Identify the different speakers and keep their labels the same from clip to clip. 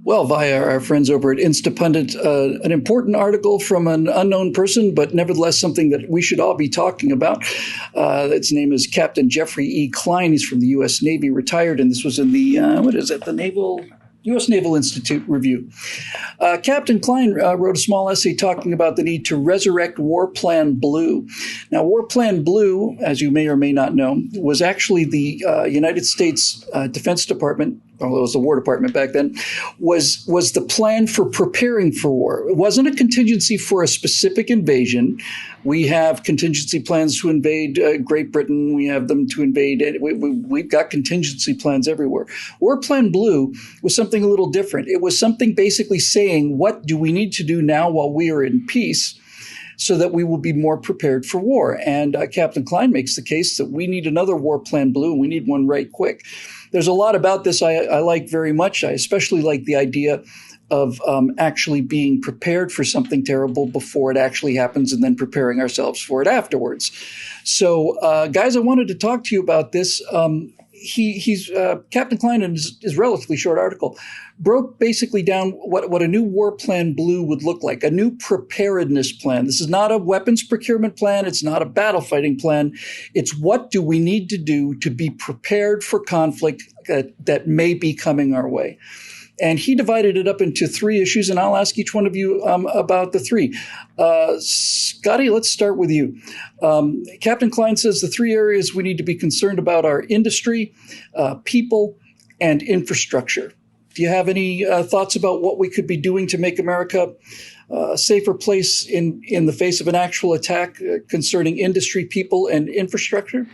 Speaker 1: Well, via our friends over at Instapundit, an important article from an unknown person, but nevertheless something that we should all be talking about. Its name is Captain Jeffrey E. Klein. He's from the U.S. Navy, retired, and this was in the, the U.S. Naval Institute Review. Captain Klein wrote a small essay talking about the need to resurrect War Plan Blue. Now, War Plan Blue, as you may or may not know, was actually the United States Defense Department, although it was the War Department back then, was the plan for preparing for war. It wasn't a contingency for a specific invasion. We have contingency plans to invade Great Britain. We have them to invade. We've got contingency plans everywhere. War Plan Blue was something a little different. It was something basically saying, what do we need to do now while we are in peace so that we will be more prepared for war? And Captain Klein makes the case that we need another War Plan Blue, and we need one right quick. There's a lot about this I like very much. I especially like the idea of actually being prepared for something terrible before it actually happens and then preparing ourselves for it afterwards. So, guys, I wanted to talk to you about this. He's Captain Klein, in his relatively short article, broke basically down what a new War Plan Blue would look like, a new preparedness plan. This is not a weapons procurement plan. It's not a battle fighting plan. It's what do we need to do to be prepared for conflict that may be coming our way. And he divided it up into three issues, and I'll ask each one of you about the three. Scotty, let's start with you. Captain Klein says the three areas we need to be concerned about are industry, people, and infrastructure. Do you have any thoughts about what we could be doing to make America a safer place in the face of an actual attack concerning industry, people, and infrastructure?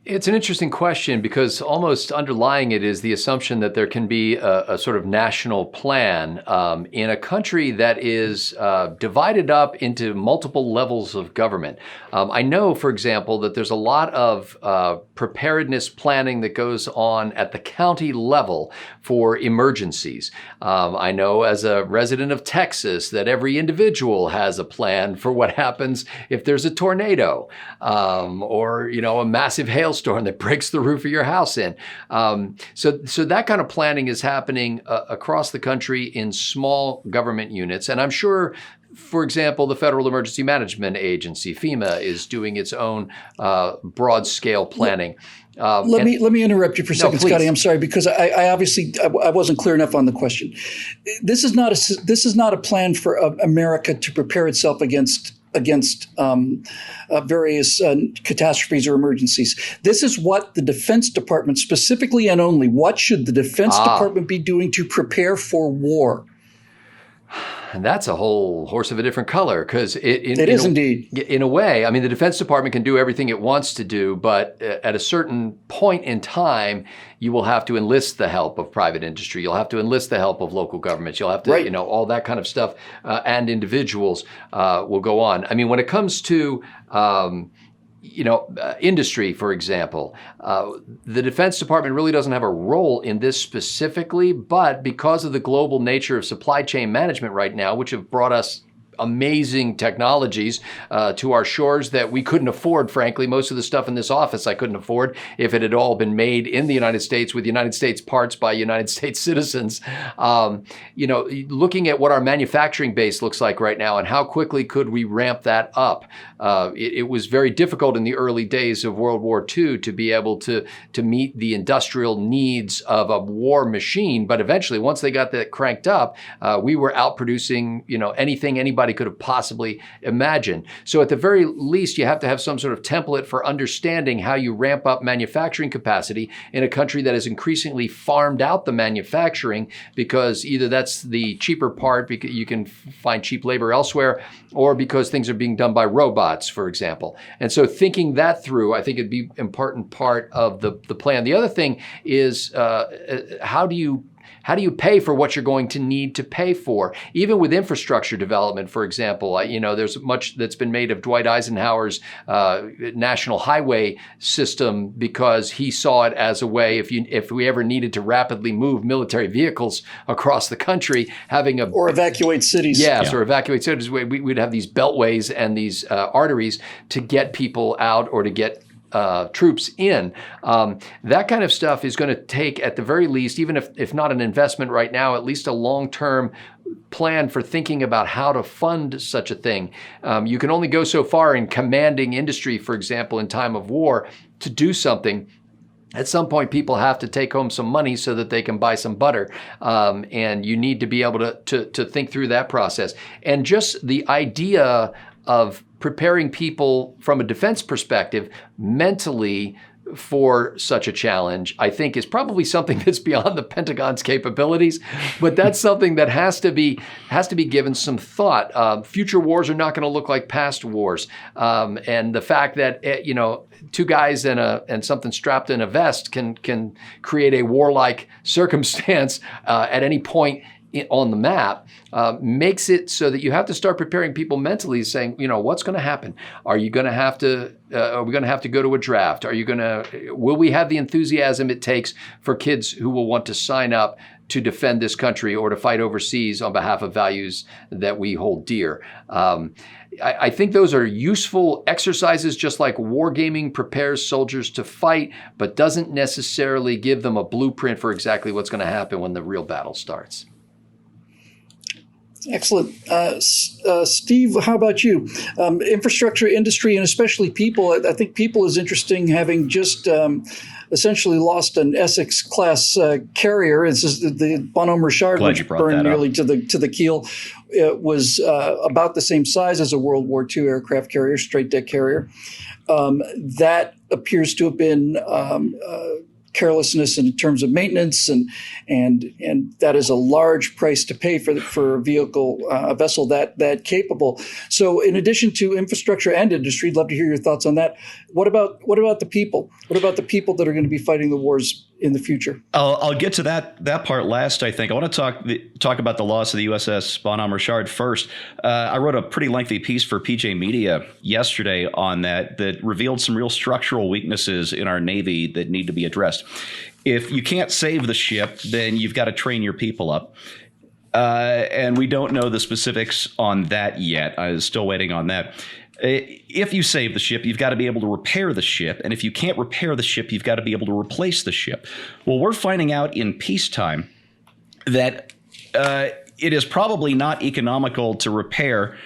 Speaker 2: It's an interesting question because almost underlying it is the assumption that there can be a sort of national plan in a country that is divided up into multiple levels of government. I know, for example, that there's a lot of preparedness planning that goes on at the county level for emergencies. I know as a resident of Texas that every individual has a plan for what happens if there's a tornado or, a massive hailstorm that breaks the roof of your house in. So that kind of planning is happening across the country in small government units. And I'm sure, for example, the Federal Emergency Management Agency, FEMA, is doing its own broad scale planning.
Speaker 1: Let me interrupt you for a second,
Speaker 2: please.
Speaker 1: Scotty. I'm sorry, because I obviously wasn't clear enough on the question. This is not a plan for America to prepare itself against various catastrophes or emergencies. This is what the Defense Department specifically and only, what should the Defense Department be doing to prepare for war?
Speaker 2: And that's a whole horse of a different color because
Speaker 1: it is indeed.
Speaker 2: In a way, I mean, the Defense Department can do everything it wants to do, but at a certain point in time, you will have to enlist the help of private industry. You'll have to enlist the help of local governments. You'll have to, all that kind of stuff, and individuals will go on. I mean, when it comes to industry, for example, the Defense Department really doesn't have a role in this specifically, but because of the global nature of supply chain management right now, which have brought us amazing technologies to our shores that we couldn't afford, frankly. Most of the stuff in this office I couldn't afford if it had all been made in the United States with United States parts by United States citizens. Looking at what our manufacturing base looks like right now and how quickly could we ramp that up. It was very difficult in the early days of World War II to be able to meet the industrial needs of a war machine. But eventually, once they got that cranked up, we were outproducing, anything anybody could have possibly imagined. So at the very least, you have to have some sort of template for understanding how you ramp up manufacturing capacity in a country that has increasingly farmed out the manufacturing because either that's the cheaper part because you can find cheap labor elsewhere, or because things are being done by robots, for example. And so thinking that through, I think it'd be an important part of the plan. The other thing is how do you pay for what you're going to need to pay for? Even with infrastructure development, for example, there's much that's been made of Dwight Eisenhower's national highway system because he saw it as a way, if we ever needed to rapidly move military vehicles across the country, or
Speaker 1: evacuate cities.
Speaker 2: Yes, or evacuate cities. We'd have these beltways and these arteries to get people out or to get troops in. That kind of stuff is going to take, at the very least, even if not an investment right now, at least a long-term plan for thinking about how to fund such a thing. You can only go so far in commanding industry, for example, in time of war to do something. At some point, people have to take home some money so that they can buy some butter. And you need to be able to think through that process. And just the idea of preparing people from a defense perspective mentally for such a challenge, I think, is probably something that's beyond the Pentagon's capabilities, but that's something that has to be given some thought. Future wars are not going to look like past wars, and the fact that two guys and something strapped in a vest can create a warlike circumstance at any point on the map makes it so that you have to start preparing people mentally, saying, what's going to happen? Are we going to have to go to a draft? Will we have the enthusiasm it takes for kids who will want to sign up to defend this country or to fight overseas on behalf of values that we hold dear? I think those are useful exercises, just like wargaming prepares soldiers to fight, but doesn't necessarily give them a blueprint for exactly what's going to happen when the real battle starts.
Speaker 1: Excellent. Steve, how about you? Infrastructure, industry, and especially people. I think people is interesting, having just essentially lost an Essex-class carrier. It's just the Bonhomme Richard, which burned nearly to the keel. It was about the same size as a World War II aircraft carrier, straight deck carrier. That appears to have been carelessness in terms of maintenance, and that is a large price to pay for a vehicle, a vessel that capable. So, in addition to infrastructure and industry, I'd love to hear your thoughts on that. What about the people? What about the people that are going to be fighting the wars in the future?
Speaker 3: I'll get to that part last. I think I want to talk about the loss of the U.S.S. Bonhomme Richard first. I wrote a pretty lengthy piece for PJ Media yesterday on that revealed some real structural weaknesses in our Navy that need to be addressed. If you can't save the ship, then you've got to train your people up. And we don't know the specifics on that yet. I was still waiting on that. If you save the ship, you've got to be able to repair the ship. And if you can't repair the ship, you've got to be able to replace the ship. Well, we're finding out in peacetime that it is probably not economical to repair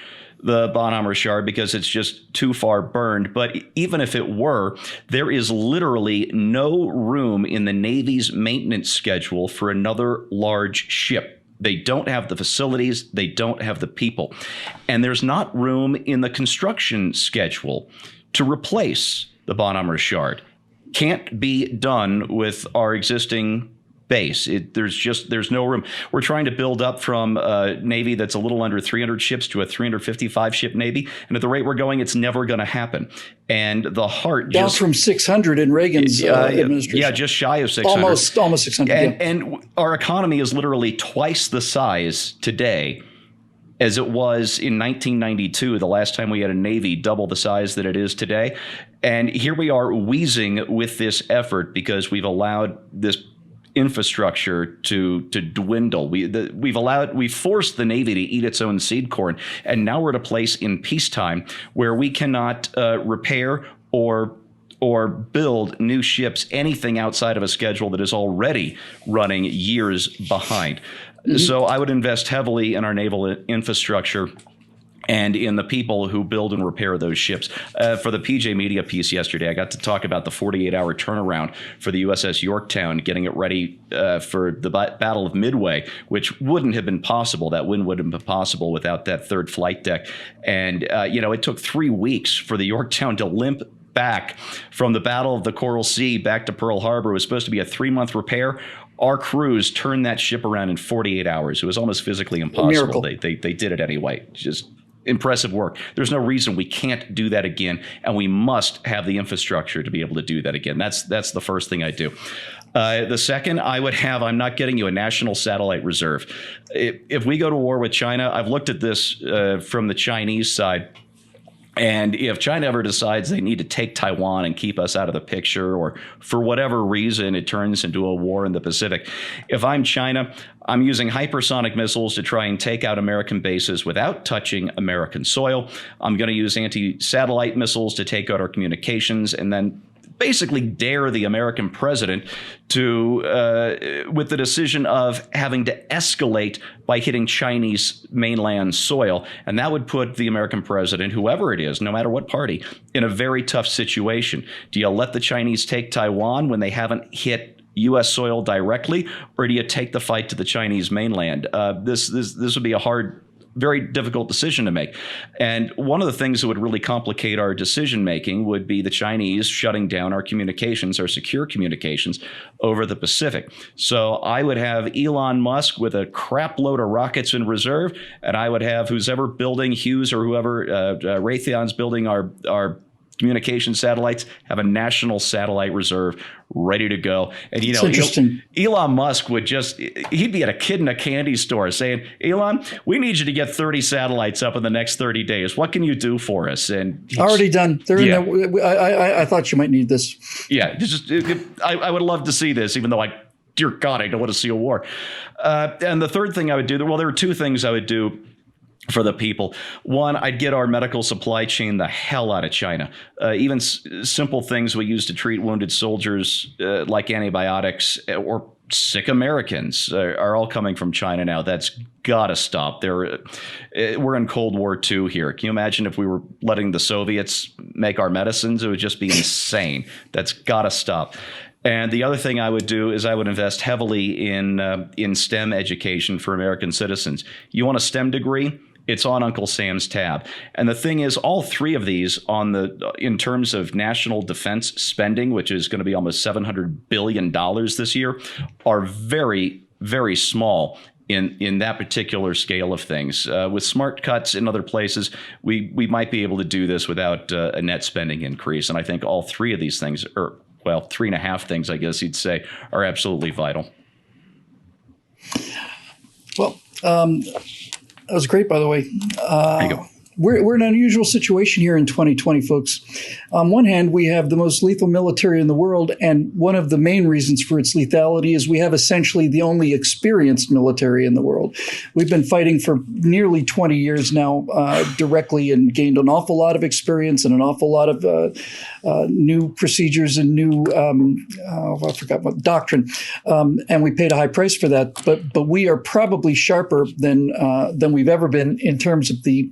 Speaker 3: the Bonhomme Richard because it's just too far burned. But even if it were, there is literally no room in the Navy's maintenance schedule for another large ship. They don't have the facilities. They don't have the people. And there's not room in the construction schedule to replace the Bonhomme Richard. Can't be done with our existing base. There's no room. We're trying to build up from a Navy that's a little under 300 ships to a 355 ship Navy. And at the rate we're going, it's never going to happen. And the heart
Speaker 1: down from 600 in Reagan's administration.
Speaker 3: Yeah, just shy of 600.
Speaker 1: Almost 600.
Speaker 3: And our economy is literally twice the size today as it was in 1992, the last time we had a Navy double the size that it is today. And here we are wheezing with this effort because we've allowed this infrastructure to dwindle. We've forced the Navy to eat its own seed corn, and now we're at a place in peacetime where we cannot repair or build new ships, anything outside of a schedule that is already running years behind. Mm-hmm. So I would invest heavily in our naval infrastructure and in the people who build and repair those ships. For the PJ Media piece yesterday, I got to talk about the 48-hour turnaround for the U.S.S. Yorktown, getting it ready for the Battle of Midway, which wouldn't have been possible. That win wouldn't have been possible without that third flight deck. And, it took 3 weeks for the Yorktown to limp back from the Battle of the Coral Sea back to Pearl Harbor. It was supposed to be a 3-month repair. Our crews turned that ship around in 48 hours. It was almost physically impossible. They did it anyway. Just impressive work. There's no reason we can't do that again, and we must have the infrastructure to be able to do that again. That's the first thing I do. The second, I'm not getting you a national satellite reserve. If we go to war with China, I've looked at this from the Chinese side. And if China ever decides they need to take Taiwan and keep us out of the picture, or for whatever reason it turns into a war in the Pacific, if I'm China, I'm using hypersonic missiles to try and take out American bases without touching American soil. I'm going to use anti-satellite missiles to take out our communications, and then basically dare the American president to, with the decision of having to escalate by hitting Chinese mainland soil. And that would put the American president, whoever it is, no matter what party, in a very tough situation. Do you let the Chinese take Taiwan when they haven't hit U.S. soil directly, or do you take the fight to the Chinese mainland? This would be a hard, very difficult decision to make. And one of the things that would really complicate our decision making would be the Chinese shutting down our communications, our secure communications over the Pacific. So I would have Elon Musk with a crap load of rockets in reserve, and I would have who's ever building, Hughes or whoever, Raytheon's building our communication satellites, have a national satellite reserve ready to go. And, you know, Elon Musk would he'd be at a kid in a candy store saying, Elon, we need you to get 30 satellites up in the next 30 days. What can you do for us? And
Speaker 1: already done. They're in there. I thought you might need this.
Speaker 3: Yeah. I would love to see this, even though dear God, I don't want to see a war. And the third thing I would do, well, there were two things I would do for the people. One, I'd get our medical supply chain the hell out of China. Even simple things we use to treat wounded soldiers, like antibiotics, or sick Americans, are all coming from China now. That's got to stop. We're in Cold War II here. Can you imagine if we were letting the Soviets make our medicines? It would just be insane. That's got to stop. And the other thing I would do is I would invest heavily in STEM education for American citizens. You want a STEM degree? It's on Uncle Sam's tab. And the thing is, all three of these in terms of national defense spending, which is going to be almost $700 billion this year, are very, very small in that particular scale of things. With smart cuts in other places, we might be able to do this without a net spending increase. And I think all three of these things, or well, 3.5 things, I guess you'd say, are absolutely vital.
Speaker 1: Well, that was great, by the way.
Speaker 3: There you go.
Speaker 1: We're in an unusual situation here in 2020, folks. On one hand, we have the most lethal military in the world, and one of the main reasons for its lethality is we have essentially the only experienced military in the world. We've been fighting for nearly 20 years now directly, and gained an awful lot of experience and an awful lot of new procedures and new, I forgot what, doctrine. And we paid a high price for that. But we are probably sharper than we've ever been in terms of the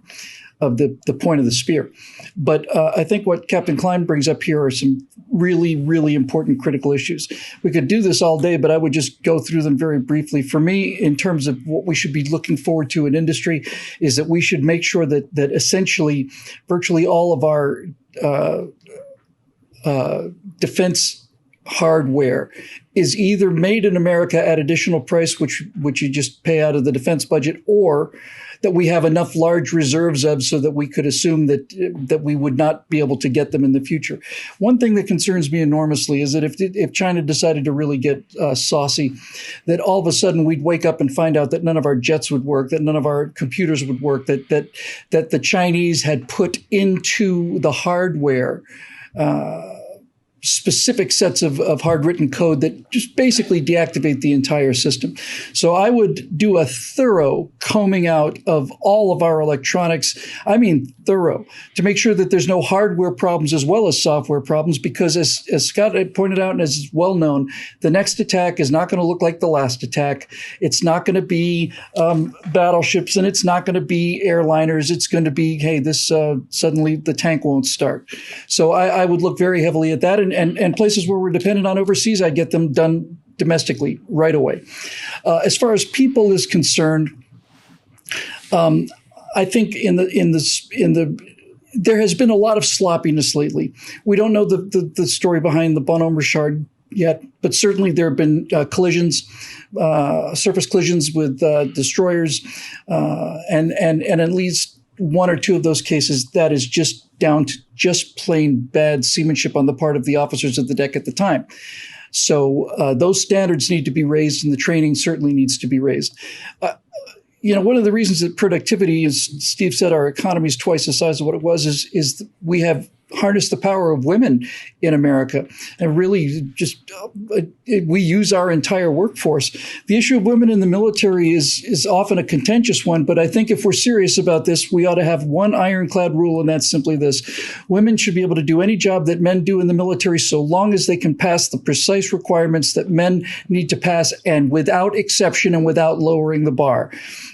Speaker 1: point of the spear. But I think what Captain Klein brings up here are some really, really important critical issues. We could do this all day, but I would just go through them very briefly. For me, in terms of what we should be looking forward to in industry, is that we should make sure that essentially virtually all of our defense hardware is either made in America at additional price, which you just pay out of the defense budget, or that we have enough large reserves of so that we could assume that we would not be able to get them in the future. One thing that concerns me enormously is that if China decided to really get saucy, that all of a sudden we'd wake up and find out that none of our jets would work, that none of our computers would work, that the Chinese had put into the hardware specific sets of hard-written code that just basically deactivate the entire system. So I would do a thorough combing out of all of our electronics, I mean thorough, to make sure that there's no hardware problems as well as software problems, because as Scott had pointed out and as is well known, the next attack is not going to look like the last attack. It's not going to be battleships, and it's not going to be airliners. It's going to be, hey, this suddenly the tank won't start. So I would look very heavily at that. And places where we're dependent on overseas, I get them done domestically right away. As far as people is concerned, I think there has been a lot of sloppiness lately. We don't know the story behind the Bonhomme Richard yet, but certainly there have been collisions, surface collisions with destroyers, and at least one or two of those cases, that is just down to just plain bad seamanship on the part of the officers of the deck at the time. So those standards need to be raised, and the training certainly needs to be raised. One of the reasons that productivity, as Steve said, our economy is twice the size of what it was, is we have harness the power of women in America and really just we use our entire workforce. The issue of women in the military is often a contentious one, but I think if we're serious about this, we ought to have one ironclad rule, and that's simply this: women should be able to do any job that men do in the military so long as they can pass the precise requirements that men need to pass, and without exception and without lowering the bar.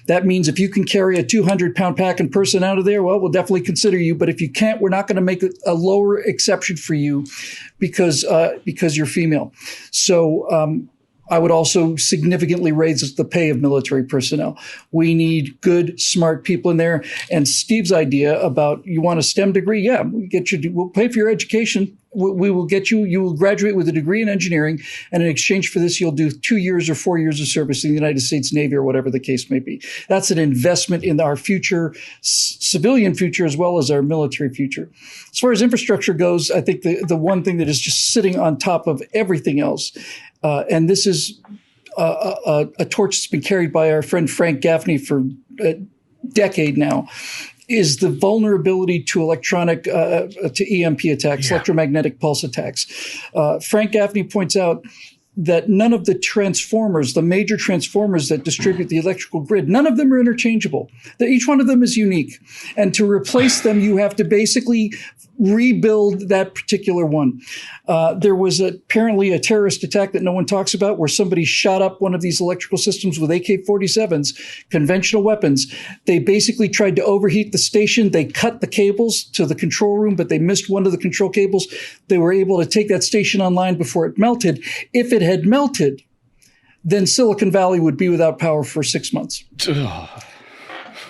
Speaker 1: That means if you can carry a 200-pound packing person out of there, well, we'll definitely consider you. But if you can't, we're not going to make a lower exception for you because you're female. So I would also significantly raise the pay of military personnel. We need good, smart people in there. And Steve's idea about you want a STEM degree, yeah, we'll pay for your education. We will get you. You will graduate with a degree in engineering, and in exchange for this, you'll do 2 years or 4 years of service in the United States Navy or whatever the case may be. That's an investment in our future, civilian future, as well as our military future. As far as infrastructure goes, I think the one thing that is just sitting on top of everything else, and this is a torch that's been carried by our friend Frank Gaffney for a decade now, is the vulnerability to to EMP attacks, electromagnetic pulse attacks. Frank Gaffney points out that none of the transformers, the major transformers that distribute the electrical grid, none of them are interchangeable. Each one of them is unique. And to replace them, you have to basically rebuild that particular one. There was apparently a terrorist attack that no one talks about where somebody shot up one of these electrical systems with AK-47s, conventional weapons. They basically tried to overheat the station. They cut the cables to the control room, but they missed one of the control cables. They were able to take that station online before it melted. If it had melted, then Silicon Valley would be without power for 6 months.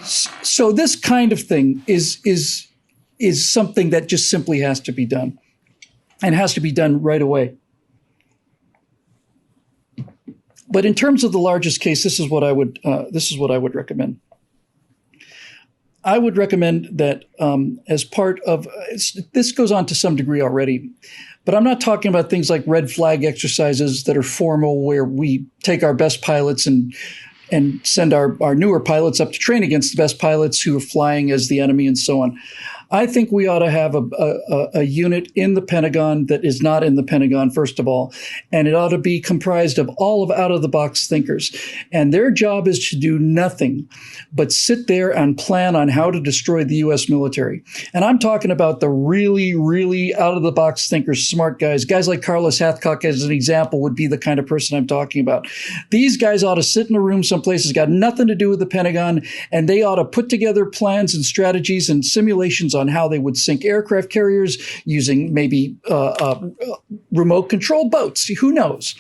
Speaker 1: So this kind of thing is something that just simply has to be done, and has to be done right away. But in terms of the largest case, this is what I would recommend. I would recommend that as part of this goes on to some degree already, but I'm not talking about things like red flag exercises that are formal, where we take our best pilots and send our newer pilots up to train against the best pilots who are flying as the enemy and so on. I think we ought to have a unit in the Pentagon that is not in the Pentagon, first of all, and it ought to be comprised of all of out-of-the-box thinkers. And their job is to do nothing but sit there and plan on how to destroy the U.S. military. And I'm talking about the really, really out-of-the-box thinkers, smart guys. Guys like Carlos Hathcock, as an example, would be the kind of person I'm talking about. These guys ought to sit in a room someplace that's got nothing to do with the Pentagon, and they ought to put together plans and strategies and simulations on how they would sink aircraft carriers using maybe remote control boats. Who knows?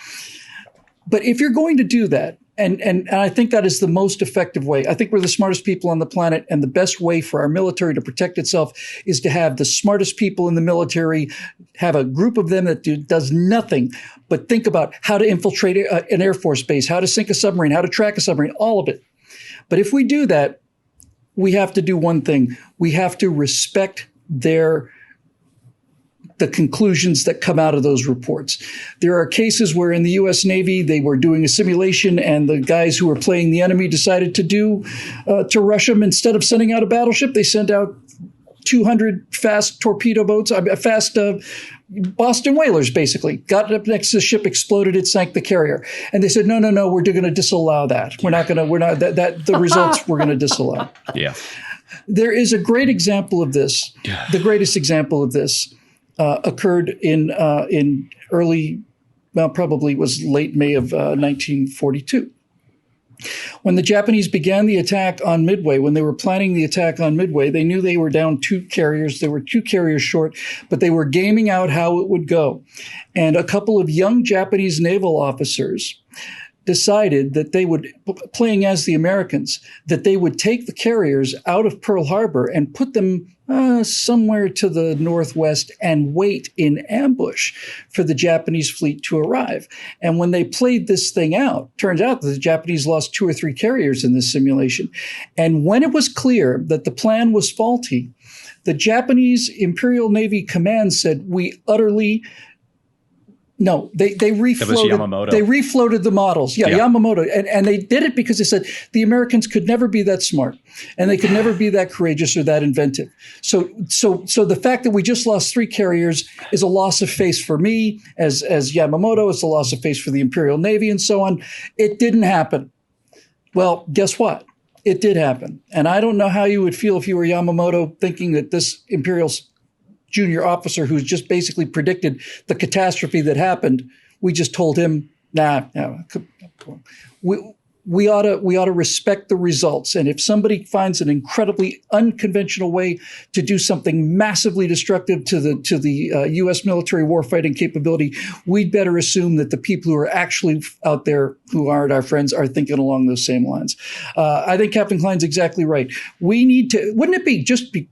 Speaker 1: But if you're going to do that, and I think that is the most effective way. I think we're the smartest people on the planet, and the best way for our military to protect itself is to have the smartest people in the military, have a group of them that does nothing but think about how to infiltrate an Air Force base, how to sink a submarine, how to track a submarine, all of it. But if we do that, we have to do one thing. We have to respect the conclusions that come out of those reports. There are cases where in the U.S. Navy, they were doing a simulation, and the guys who were playing the enemy decided to rush them. Instead of sending out a battleship, they sent out 200 fast torpedo boats, fast Boston whalers, basically. Got up next to the ship, exploded it, sank the carrier. And they said, no, we're going to disallow that. The results we're going to disallow.
Speaker 3: Yeah.
Speaker 1: There is a great example of this. The greatest example of this occurred in early, probably was late May of 1942. When the Japanese began the attack on Midway, when they were planning the attack on Midway, they knew they were down 2 carriers. They were 2 carriers short, but they were gaming out how it would go. And a couple of young Japanese naval officers decided that they would, playing as the Americans, that they would take the carriers out of Pearl Harbor and put them somewhere to the northwest and wait in ambush for the Japanese fleet to arrive. And when they played this thing out, turns out that the Japanese lost 2 or 3 carriers in this simulation. And when it was clear that the plan was faulty, the Japanese Imperial Navy Command said, we utterly No, they refloated.
Speaker 3: Yamamoto.
Speaker 1: They refloated the models. Yeah, Yamamoto, and they did it because they said the Americans could never be that smart, and they could never be that courageous or that inventive. So the fact that we just lost 3 carriers is a loss of face for me as Yamamoto. It's a loss of face for the Imperial Navy and so on. It didn't happen. Well, guess what? It did happen, and I don't know how you would feel if you were Yamamoto, thinking that this Imperial junior officer who's just basically predicted the catastrophe that happened, we just told him, nah. We ought to respect the results. And if somebody finds an incredibly unconventional way to do something massively destructive to the U.S. military warfighting capability, we'd better assume that the people who are actually out there who aren't our friends are thinking along those same lines. I think Captain Klein's exactly right. We need to. Wouldn't it be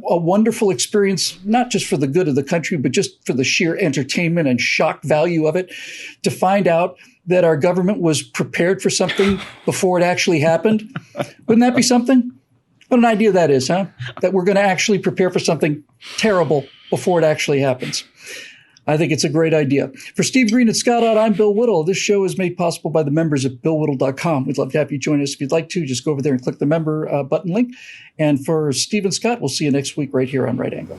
Speaker 1: a wonderful experience, not just for the good of the country, but just for the sheer entertainment and shock value of it, to find out that our government was prepared for something before it actually happened? Wouldn't that be something? What an idea that is, huh? That we're going to actually prepare for something terrible before it actually happens. I think it's a great idea. For Steve Green at Scott Out, I'm Bill Whittle. This show is made possible by the members at BillWhittle.com. We'd love to have you join us. If you'd like to, just go over there and click the member button link. And for Steve and Scott, we'll see you next week right here on Right Angle.